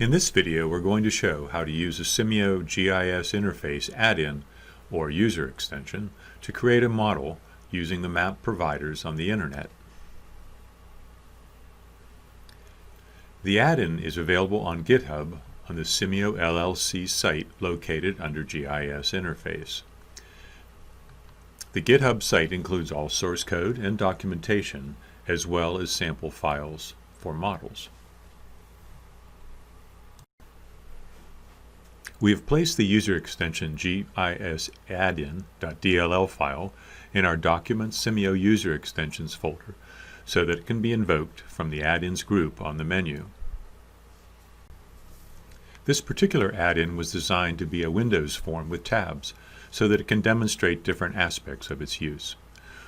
In this video, we're going to show how to use a Simio GIS interface add-in or user extension to create a model using the map providers on the Internet. The add-in is available on GitHub on the Simio LLC site located under GIS Interface. The GitHub site includes all source code and documentation, as well as sample files for models. We have placed the user extension GIS Add-in.dll file in our Documents Simio User Extensions folder so that it can be invoked from the add-ins group on the menu. This particular add-in was designed to be a Windows form with tabs so that it can demonstrate different aspects of its use.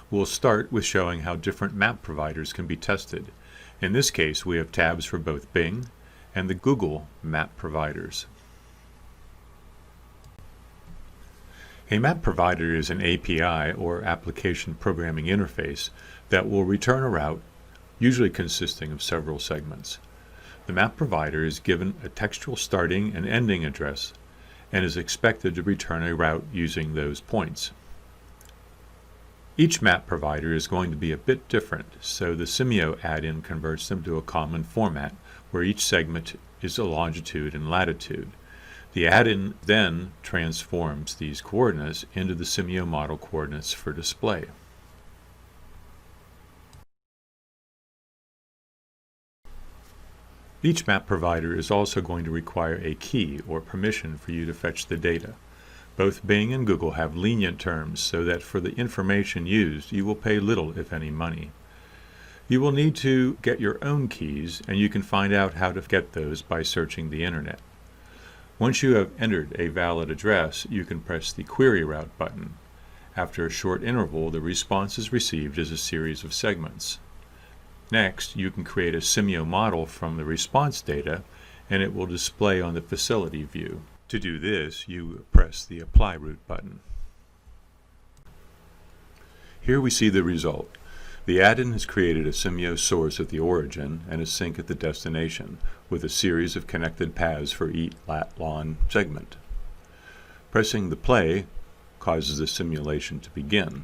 We'll start with showing how different map providers can be tested. In this case, we have tabs for both Bing and the Google map providers. A map provider is an API or application programming interface that will return a route, usually consisting of several segments. The map provider is given a textual starting and ending address and is expected to return a route using those points. Each map provider is going to be a bit different, so the Simio add-in converts them to a common format where each segment is a longitude and latitude. The add-in then transforms these coordinates into the Simio model coordinates for display. Each map provider is also going to require a key or permission for you to fetch the data. Both Bing and Google have lenient terms so that for the information used you will pay little, if any, money. You will need to get your own keys, and you can find out how to get those by searching the Internet. Once you have entered a valid address, you can press the Query Route button. After a short interval, the response is received as a series of segments. Next, you can create a Simio model from the response data, and it will display on the facility view. To do this, you press the Apply Route button. Here we see the result. The add-in has created a Simio source at the origin and a sink at the destination, with a series of connected paths for each lat-lon segment. Pressing the play causes the simulation to begin.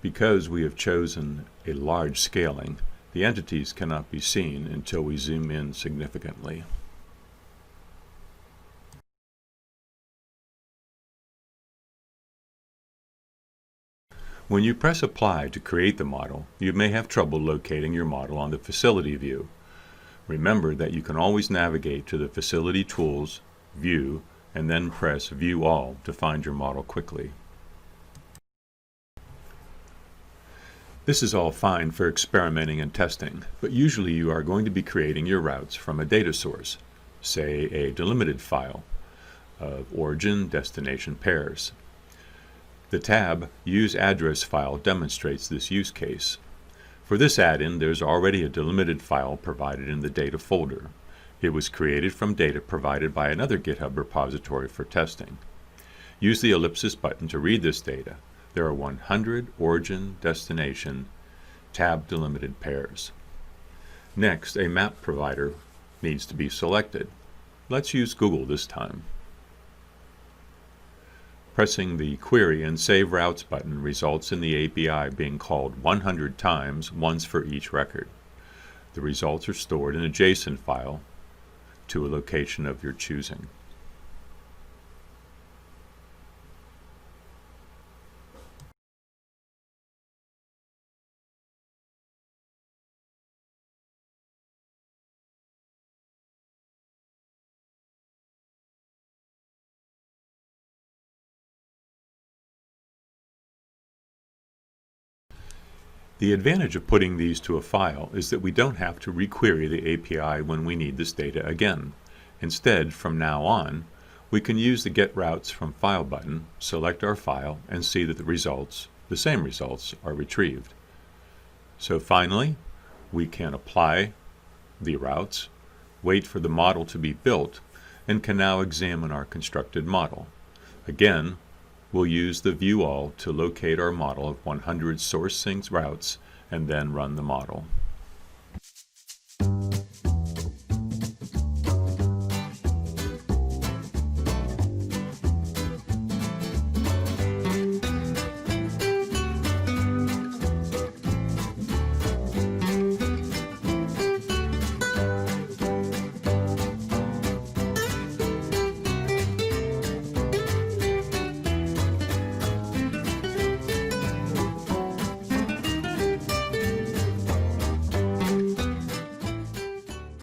Because we have chosen a large scaling, the entities cannot be seen until we zoom in significantly. When you press Apply to create the model, you may have trouble locating your model on the facility view. Remember that you can always navigate to the Facility Tools, View, and then press View All to find your model quickly. This is all fine for experimenting and testing, but usually you are going to be creating your routes from a data source, say a delimited file of origin-destination pairs. The tab Use Address file demonstrates this use case. For this add-in, there's already a delimited file provided in the data folder. It was created from data provided by another GitHub repository for testing. Use the ellipsis button to read this data. There are 100 origin-destination tab delimited pairs. Next, a map provider needs to be selected. Let's use Google this time. Pressing the Query and Save Routes button results in the API being called 100 times, once for each record. The results are stored in a JSON file to a location of your choosing. The advantage of putting these to a file is that we don't have to requery the API when we need this data again. Instead, from now on, we can use the Get Routes from File button, select our file, and see that the same results, are retrieved. So finally, we can apply the routes, wait for the model to be built, and can now examine our constructed model. Again, we'll use the View All to locate our model of 100 source sinks routes and then run the model.